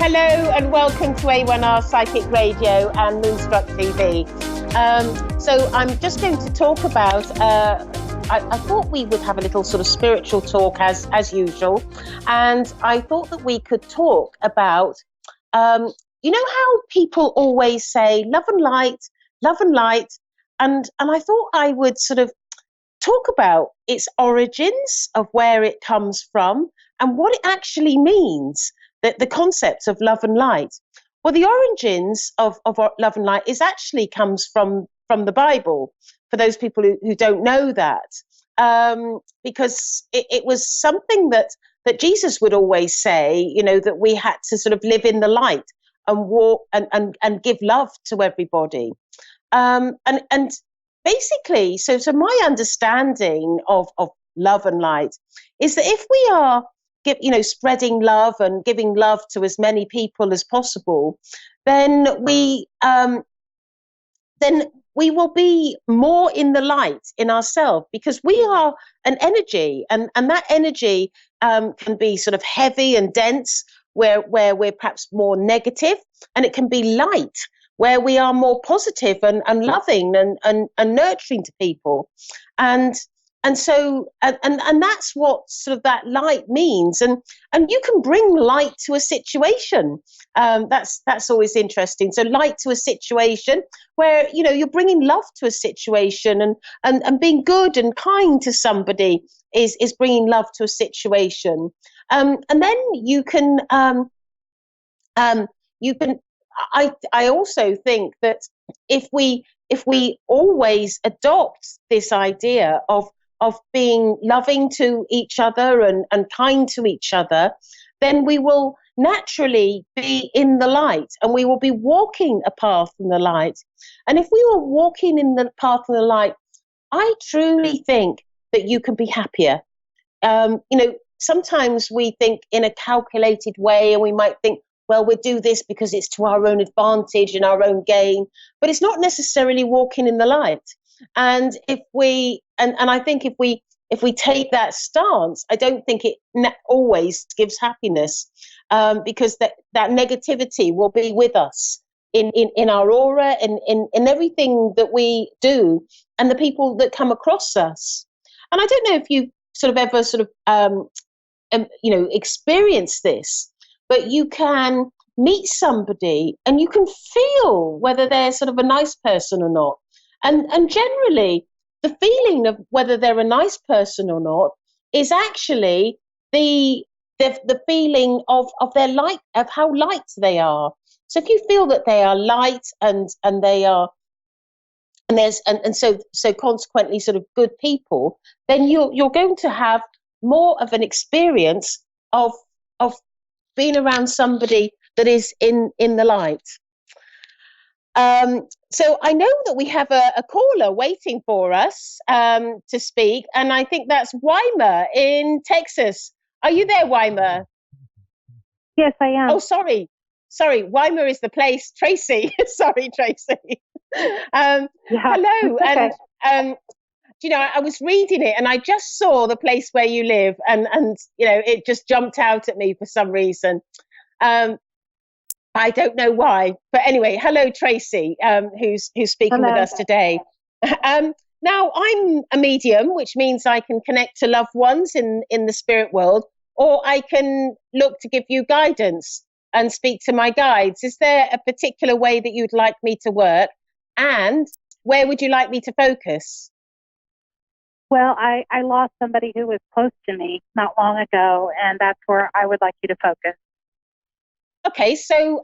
Hello and welcome to A1R Psychic Radio and Moonstruck TV. So I'm just going to talk about, I thought we would have a little sort of spiritual talk as usual. And I thought that we could talk about, you know how people always say love and light, love and light. And I thought I would sort of talk about its origins, of where it comes from and what it actually means. The concept of love and light. Well, the origins of love and light comes from the Bible, for those people who don't know that, because it was something that Jesus would always say, you know, that we had to sort of live in the light and walk and give love to everybody. And basically, so my understanding of love and light is that if we are spreading love and giving love to as many people as possible, then we will be more in the light in ourselves, because we are an energy, and that energy can be sort of heavy and dense, where we're perhaps more negative, and it can be light, where we are more positive and loving and nurturing to people. And so that's what sort of that light means, and you can bring light to a situation. That's always interesting. So light to a situation where you're bringing love to a situation, and being good and kind to somebody is bringing love to a situation. And then you can I also think that if we always adopt this idea of being loving to each other and kind to each other, then we will naturally be in the light, and we will be walking a path in the light. And if we were walking in the path of the light, I truly think that you can be happier. Sometimes we think in a calculated way, and we might think, well, we'll do this because it's to our own advantage and our own gain, but it's not necessarily walking in the light. And if we, and I think if we take that stance, I don't think it always gives happiness, because that negativity will be with us in our aura, in everything that we do, and the people that come across us. And I don't know if you've sort of ever experienced this, but you can meet somebody and you can feel whether they're sort of a nice person or not. And generally, the feeling of whether they're a nice person or not is actually the feeling of their light, of how light they are. So if you feel that they are light and they are, and so consequently sort of good people, then you're going to have more of an experience of being around somebody that is in the light. So I know that we have a caller waiting for us to speak, and I think that's Weimer in Texas. Are you there, Weimer? Yes, I am. Oh, sorry, Weimer is the place. Tracy, sorry, Tracy. Hello, okay. And I was reading it, and I just saw the place where you live, and it just jumped out at me for some reason. I don't know why, but anyway, hello, Tracy, who's speaking with us today. Now, I'm a medium, which means I can connect to loved ones in the spirit world, or I can look to give you guidance and speak to my guides. Is there a particular way that you'd like me to work, and where would you like me to focus? Well, I lost somebody who was close to me not long ago, and that's where I would like you to focus. Okay, so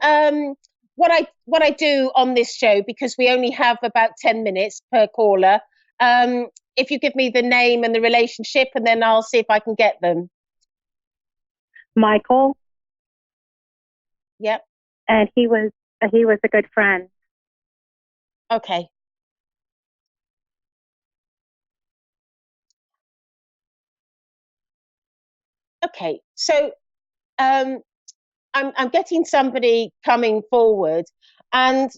what I do on this show, because we only have about 10 minutes per caller, if you give me the name and the relationship, and then I'll see if I can get them. Michael. Yep. And he was a good friend. Okay. Okay, so I'm getting somebody coming forward, and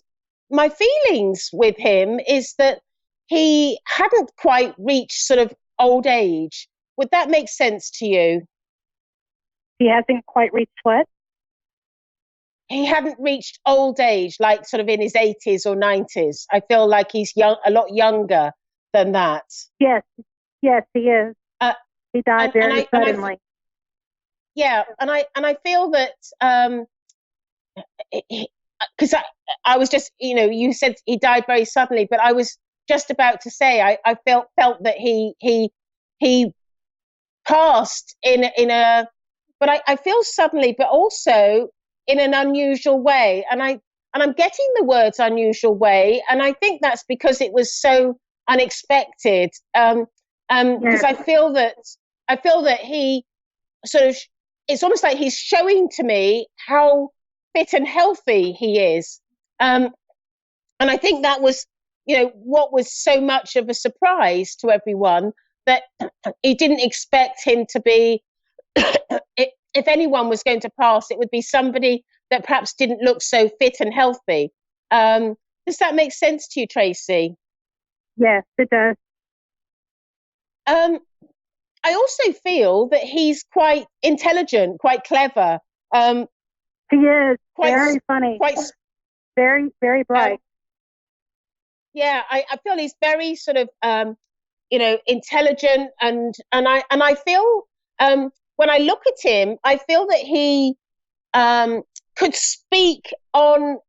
my feelings with him is that he hadn't quite reached sort of old age. Would that make sense to you? He hasn't quite reached what? he hadn't reached old age, like sort of in his 80s or 90s. I feel like he's young, a lot younger than that. Yes, yes, he is. He died very suddenly. And I feel that because I was just, you said he died very suddenly, but I was just about to say I felt that he passed in a, but I feel suddenly, but also in an unusual way, and I'm getting the words unusual way, and I think that's because it was so unexpected. Because I feel that he sort of, it's almost like he's showing to me how fit and healthy he is. And I think that was, what was so much of a surprise to everyone, that he didn't expect him to be, if anyone was going to pass, it would be somebody that perhaps didn't look so fit and healthy. Does that make sense to you, Tracy? Yes, it does. I also feel that he's quite intelligent, quite clever. He is very funny, very, very bright. I feel he's very sort of, intelligent, and I feel when I look at him, I feel that he could speak on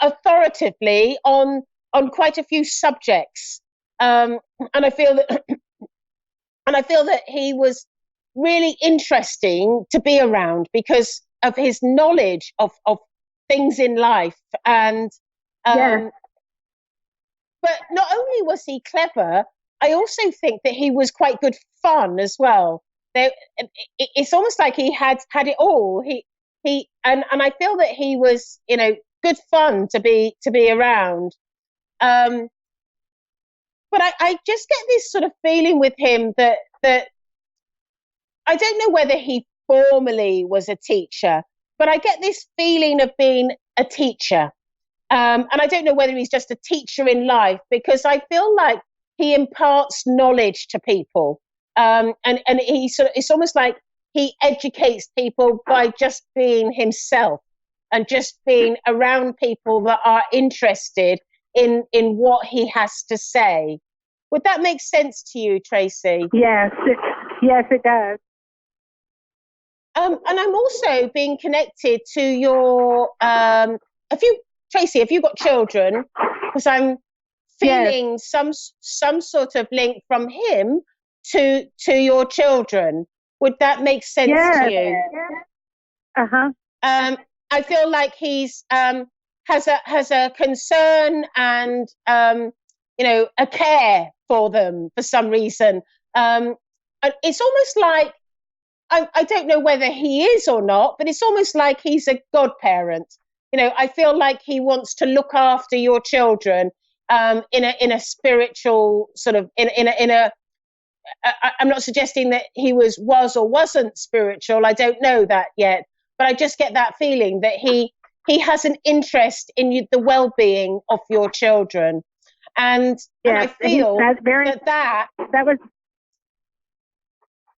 authoritatively on quite a few subjects, and I feel that. And I feel that he was really interesting to be around because of his knowledge of things in life. And but not only was he clever, I also think that he was quite good fun as well. It's almost like he had it all. And I feel that he was, good fun to be around. But I just get this sort of feeling with him that I don't know whether he formally was a teacher, but I get this feeling of being a teacher. And I don't know whether he's just a teacher in life, because I feel like he imparts knowledge to people. And he it's almost like he educates people by just being himself and just being around people that are interested in what he has to say. Would that make sense to you, Tracy? Yes, it does. And I'm also being connected to your, Tracy, have you got children? Because I'm feeling some sort of link from him to your children. Would that make sense to you? Uh-huh. I feel like he's has a concern and a care for them for some reason. And it's almost like, I don't know whether he is or not, but it's almost like he's a godparent. I feel like he wants to look after your children in a spiritual sort of I'm not suggesting that he was or wasn't spiritual. I don't know that yet, but I just get that feeling that he has an interest in the well-being of your children, and I feel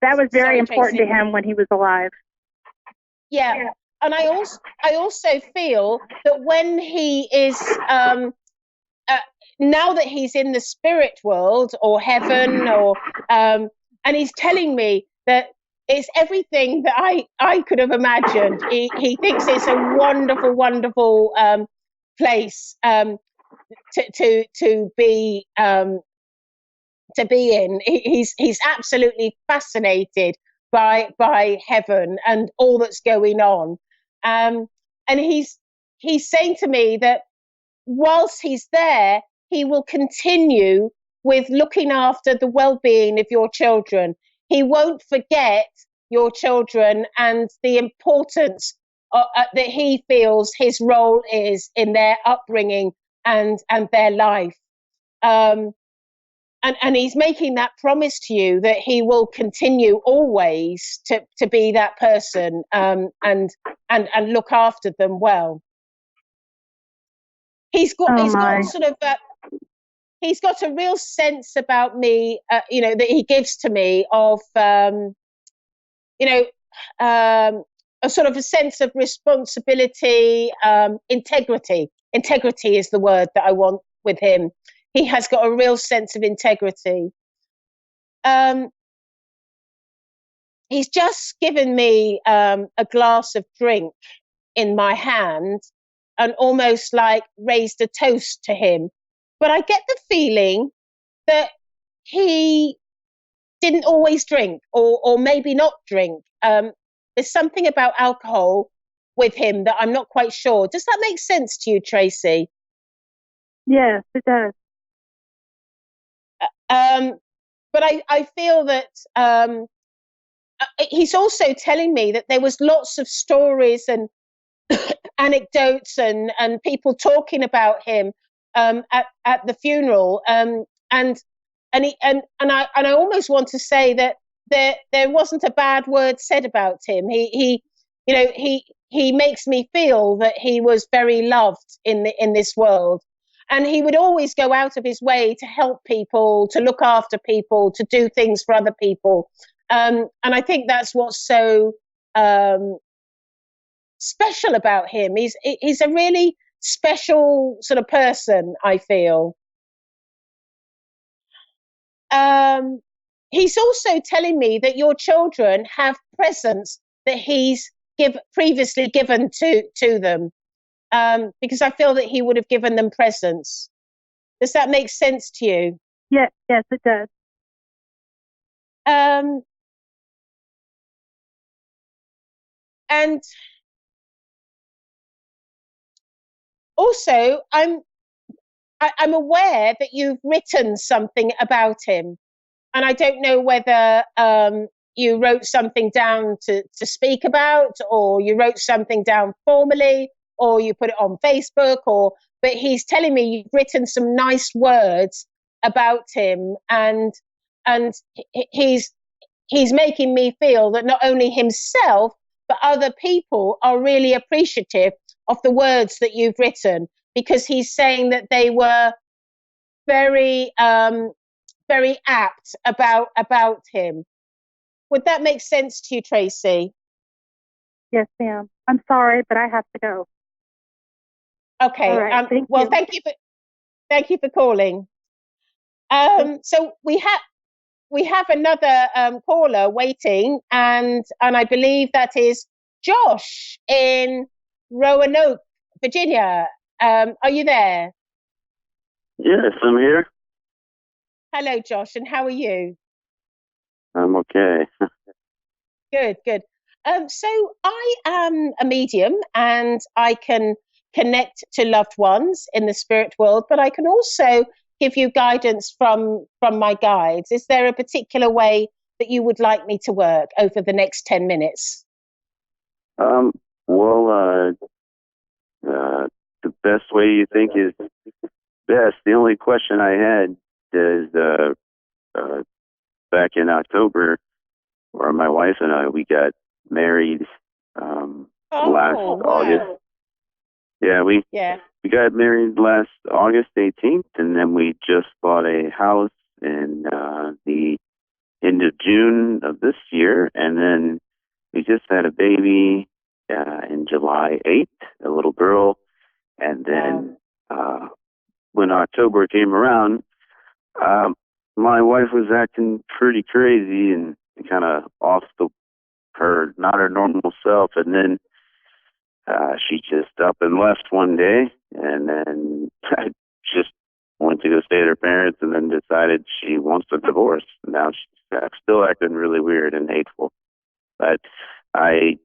that was very important to him when he was alive. Yeah. And I also feel that when he is now that he's in the spirit world or heaven, or and he's telling me that it's everything that I could have imagined. He thinks it's a wonderful, wonderful place to be in. He's absolutely fascinated by heaven and all that's going on, and he's saying to me that whilst he's there, he will continue with looking after the well-being of your children. He won't forget your children and the importance that he feels his role is in their upbringing and their life. And he's making that promise to you that he will continue always to be that person, and look after them well. He's got a real sense about me, that he gives to me of, a sort of a sense of responsibility, integrity. Integrity is the word that I want with him. He has got a real sense of integrity. He's just given me a glass of drink in my hand and almost like raised a toast to him. But I get the feeling that he didn't always drink, or maybe not drink. There's something about alcohol with him that I'm not quite sure. Does that make sense to you, Tracy? Yes, it does. But I feel that he's also telling me that there was lots of stories and anecdotes and people talking about him at the funeral, and I almost want to say that there wasn't a bad word said about him. He makes me feel that he was very loved in this world, and he would always go out of his way to help people, to look after people, to do things for other people, and I think that's what's so special about him. He's a really special sort of person, I feel. He's also telling me that your children have presents that he's previously given to them, because I feel that he would have given them presents. Does that make sense to you? Yes, it does. And also, I'm aware that you've written something about him, and I don't know whether you wrote something down to speak about, or you wrote something down formally, or you put it on Facebook, but he's telling me you've written some nice words about him, and he's making me feel that not only himself but other people are really appreciative of the words that you've written, because he's saying that they were very very apt about him. Would that make sense to you, Tracy? Yes, ma'am. I'm sorry, but I have to go. Okay. Right, thank well, you. Thank you for calling. So we have another caller waiting, and I believe that is Josh in Roanoke, Virginia. Are you there? Yes, I'm here. Hello, Josh, and how are you? I'm okay. Good. So I am a medium, and I can connect to loved ones in the spirit world, but I can also give you guidance from my guides. Is there a particular way that you would like me to work over the next 10 minutes? Well, the best way you think is best. The only question I had is back in October, where my wife and I, we got married last August. Yeah, we got married last August 18th, and then we just bought a house in the end of June of this year, and then we just had a baby in July 8th, a little girl, and then when October came around, my wife was acting pretty crazy and kind of off not her normal self, and then she just up and left one day, and then I just went to go stay at her parents, and then decided she wants a divorce. Now she's still acting really weird and hateful, but I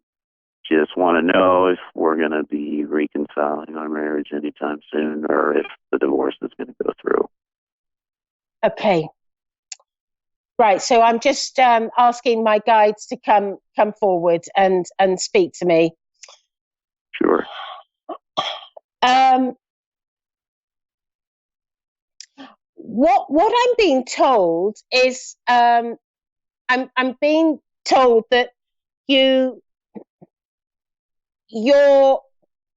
just want to know if we're going to be reconciling our marriage anytime soon, or if the divorce is going to go through. Okay. Right. So I'm just asking my guides to come forward and speak to me. Sure. What I'm being told is I'm being told that your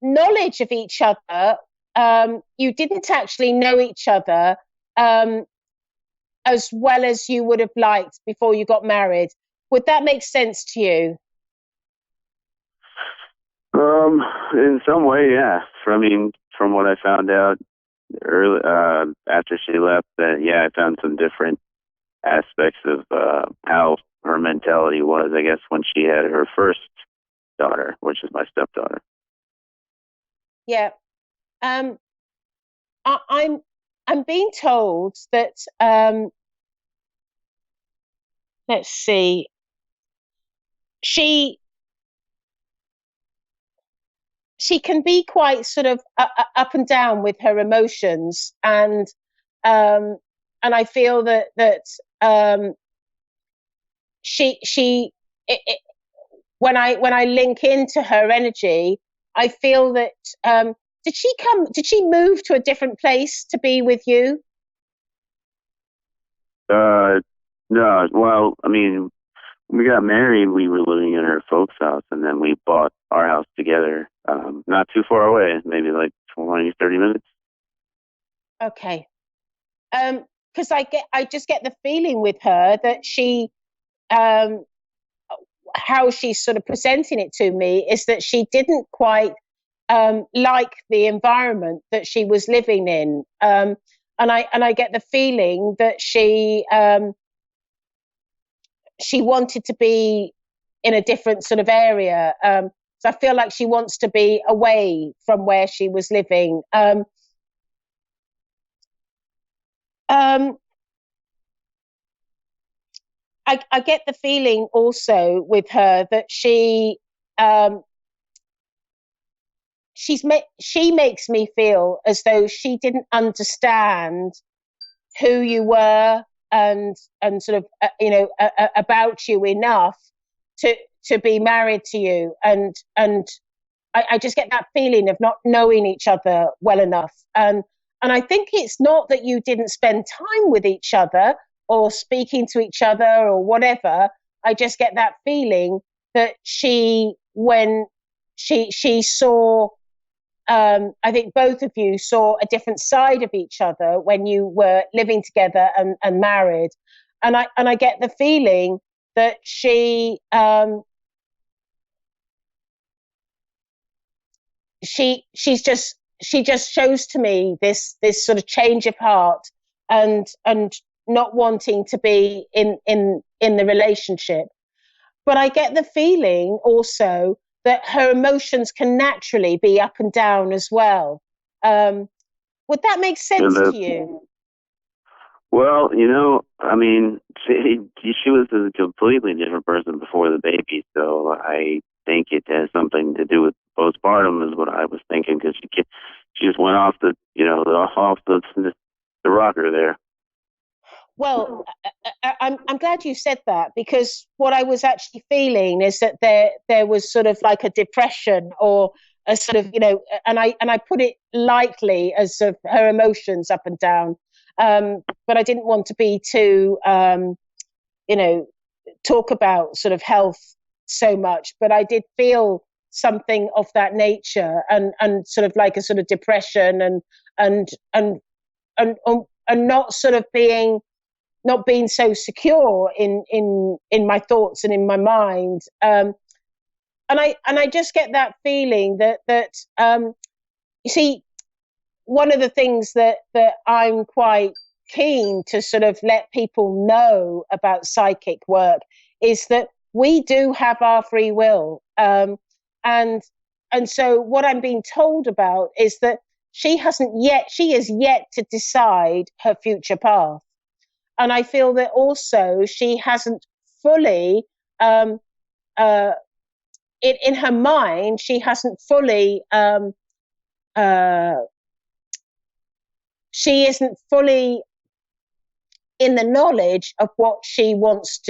knowledge of each other, you didn't actually know each other as well as you would have liked before you got married. Would that make sense to you? In some way, yeah. From what I found out early after she left, that yeah, I found some different aspects of how her mentality was. I guess when she had her first daughter, which is my stepdaughter. Yeah. Um, I'm being told that let's see, she she can be quite sort of up and down with her emotions, um, and I feel that she when I link into her energy, I feel that did she move to a different place to be with you? No, well, when we got married, we were living in her folks' house, and then we bought our house together, not too far away, maybe like 20, 30 minutes. Okay. Because I just get the feeling with her that um, how she's sort of presenting it to me is that she didn't quite like the environment that she was living in, and I get the feeling that she wanted to be in a different sort of area. So I feel like she wants to be away from where she was living. Um, I get the feeling also with her that um, she makes me feel as though she didn't understand who you were and sort of about you enough to be married to you, and I just get that feeling of not knowing each other well enough. And I think it's not that you didn't spend time with each other or speaking to each other or whatever. I just get that feeling that when she saw, I think both of you saw a different side of each other when you were living together and married. And I get the feeling that she just shows to me this sort of change of heart and not wanting to be in the relationship. But I get the feeling also that her emotions can naturally be up and down as well. Would that make sense to you? Well, she was a completely different person before the baby, so I think it has something to do with postpartum, is what I was thinking, because she just went off the rocker there. Well, I'm glad you said that, because what I was actually feeling is that there was sort of like a depression or a sort of, and I put it lightly as sort of her emotions up and down, but I didn't want to be too talk about sort of health so much, but I did feel something of that nature, and sort of like a sort of depression and and and not being so secure in my thoughts and in my mind. And I just get that feeling that you see, one of the things that I'm quite keen to sort of let people know about psychic work is that we do have our free will, and so what I'm being told about is that she is yet to decide her future path. And I feel that also she hasn't fully, uh, in her mind, she hasn't fully, uh, she isn't fully in the knowledge of what she wants.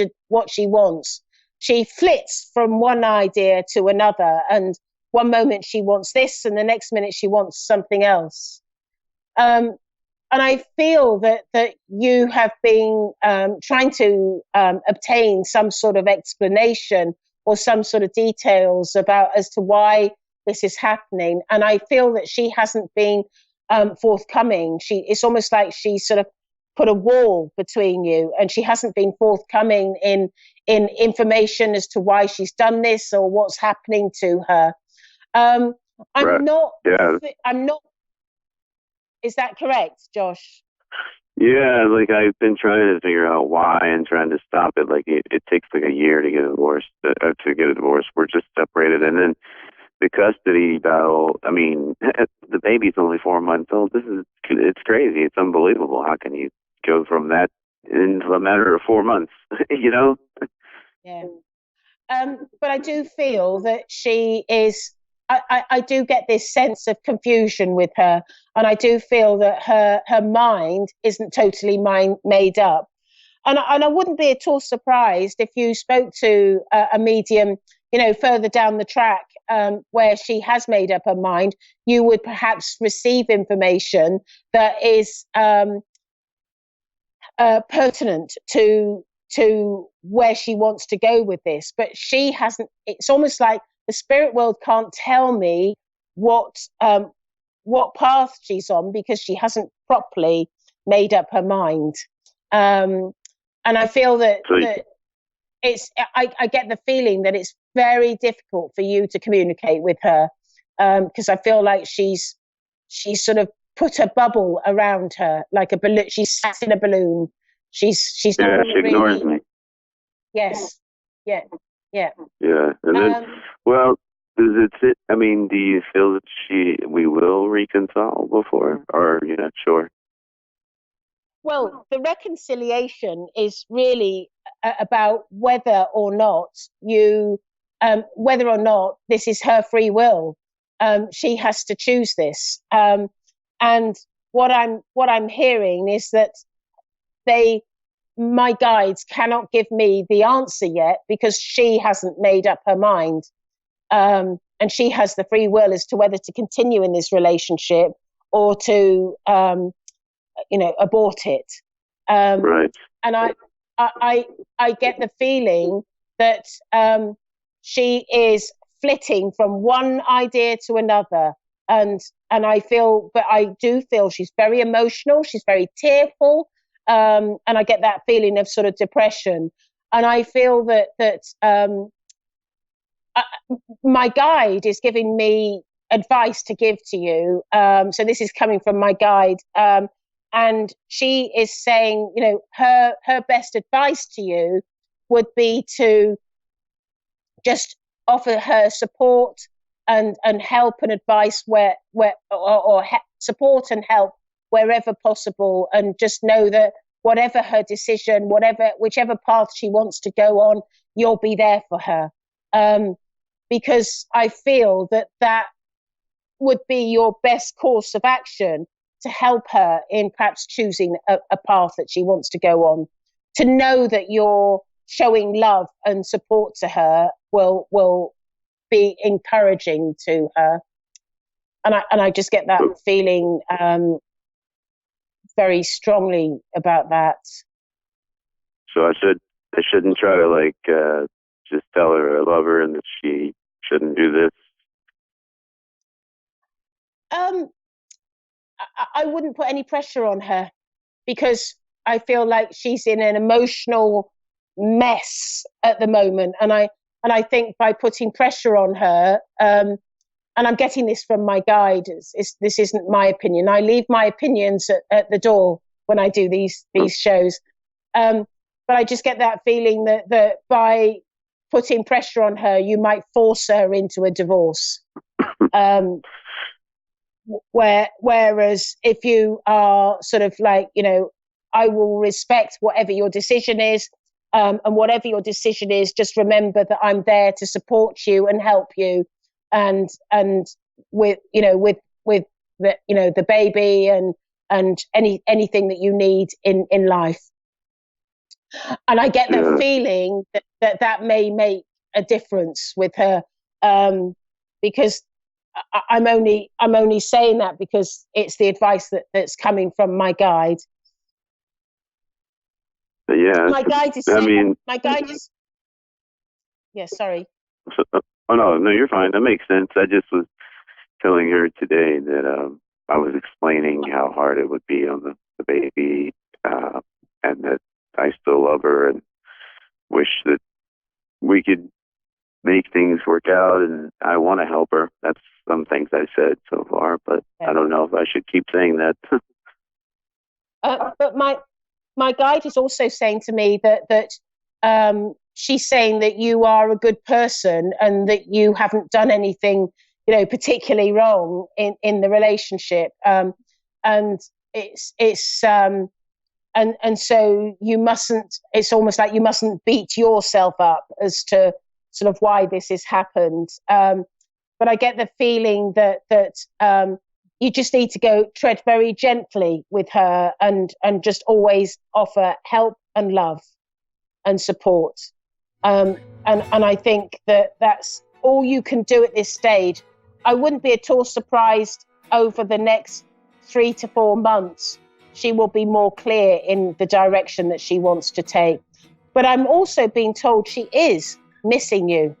She flits from one idea to another, and one moment she wants this, and the next minute she wants something else. And I feel that you have been trying to obtain some sort of explanation or some sort of details about as to why this is happening. And I feel that she hasn't been forthcoming. It's almost like she sort of put a wall between you, and she hasn't been forthcoming in information as to why she's done this or what's happening to her. I'm Right. not. Yeah. I'm not. Is that correct, Josh? Yeah, like I've been trying to figure out why and trying to stop it. Like it takes like a year to get a divorce. To get a divorce, we're just separated, and then the custody battle. I mean, the baby's only 4 months old. It's crazy. It's unbelievable. How can you go from that in a matter of 4 months? You know? Yeah. But I do feel that she is. I do get this sense of confusion with her, and I do feel that her mind isn't totally made up. And I wouldn't be at all surprised if you spoke to a medium, further down the track, where she has made up her mind. You would perhaps receive information that is pertinent to where she wants to go with this, but she hasn't. It's almost like the spirit world can't tell me what path she's on, because she hasn't properly made up her mind. And I feel that it's. I get the feeling that it's very difficult for you to communicate with her, because I feel like she's sort of put a bubble around her, like a balloon. She's sat in a balloon. She's not She ignores me. Yes. Yeah. Yeah. Yeah, and then well, does it sit? I mean, do you feel that we will reconcile before, or you're not sure? Well, the reconciliation is really about whether or not this is her free will. She has to choose this. And what I'm hearing is that my guides cannot give me the answer yet, because she hasn't made up her mind. And she has the free will as to whether to continue in this relationship or to abort it. Right. And I get the feeling that she is flitting from one idea to another, and I do feel she's very emotional. She's very tearful, and I get that feeling of sort of depression. And I feel that my guide is giving me advice to give to you. So this is coming from my guide. And she is saying, her best advice to you would be to just offer her support and help and advice support and help wherever possible, and just know that whatever her decision, whichever path she wants to go on, you'll be there for her. Because I feel that would be your best course of action to help her in perhaps choosing a path that she wants to go on. To know that you're showing love and support to her will be encouraging to her. And I just get that feeling very strongly about that. So I shouldn't try to just tell her I love her and that she shouldn't do this. I wouldn't put any pressure on her, because I feel like she's in an emotional mess at the moment, and I think by putting pressure on her, and I'm getting this from my guide, this isn't my opinion. I leave my opinions at the door when I do these shows, but I just get that feeling that by putting pressure on her, you might force her into a divorce. Whereas if you are sort of like, I will respect whatever your decision is, and whatever your decision is, just remember that I'm there to support you and help you, and with the baby and anything that you need in life. And I get the feeling that may make a difference with her, because I'm only saying that because it's the advice that's coming from my guide. Yeah. My guide is saying, yeah, sorry. Oh no, you're fine. That makes sense. I just was telling her today that I was explaining how hard it would be on the baby, and that I still love her and wish that we could make things work out, and I want to help her. That's some things I said so far, but I don't know if I should keep saying that. But my guide is also saying to me that she's saying that you are a good person and that you haven't done anything, particularly wrong in the relationship. And so you mustn't. It's almost like you mustn't beat yourself up as to sort of why this has happened. But I get the feeling that you just need to tread very gently with her and just always offer help and love and support. And I think that's all you can do at this stage. I wouldn't be at all surprised over the next 3 to 4 months, she will be more clear in the direction that she wants to take. But I'm also being told she is missing you.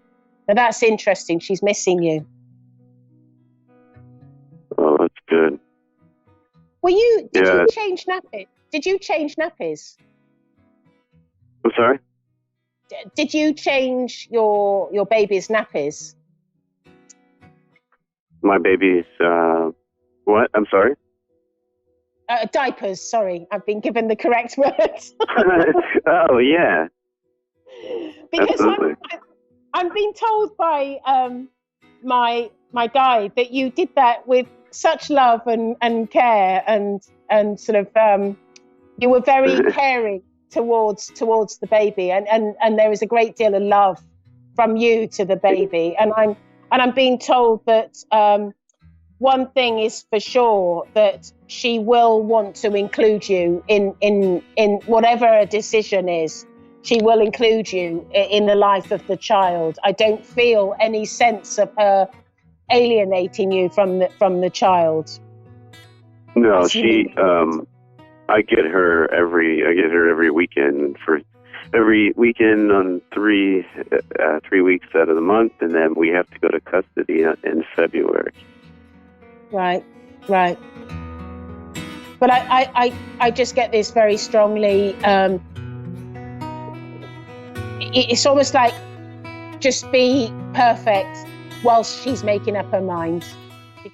Now that's interesting. She's missing you. Oh, that's good. Did you change nappies? Did you change nappies? I'm sorry? Did you change your baby's nappies? My baby's, what? I'm sorry? Diapers, sorry. I've been given the correct words. Oh, yeah. Because I'm being told by my guide that you did that with such love and care and sort of you were very caring towards the baby and there is a great deal of love from you to the baby, and I'm being told that one thing is for sure, that she will want to include you in whatever her decision is. She will include you in the life of the child. I don't feel any sense of her alienating you from the child. No, I get her every weekend for every weekend on 3 weeks out of the month, and then we have to go to custody in February. Right. But I just get this very strongly. It's almost like just be perfect whilst she's making up her mind.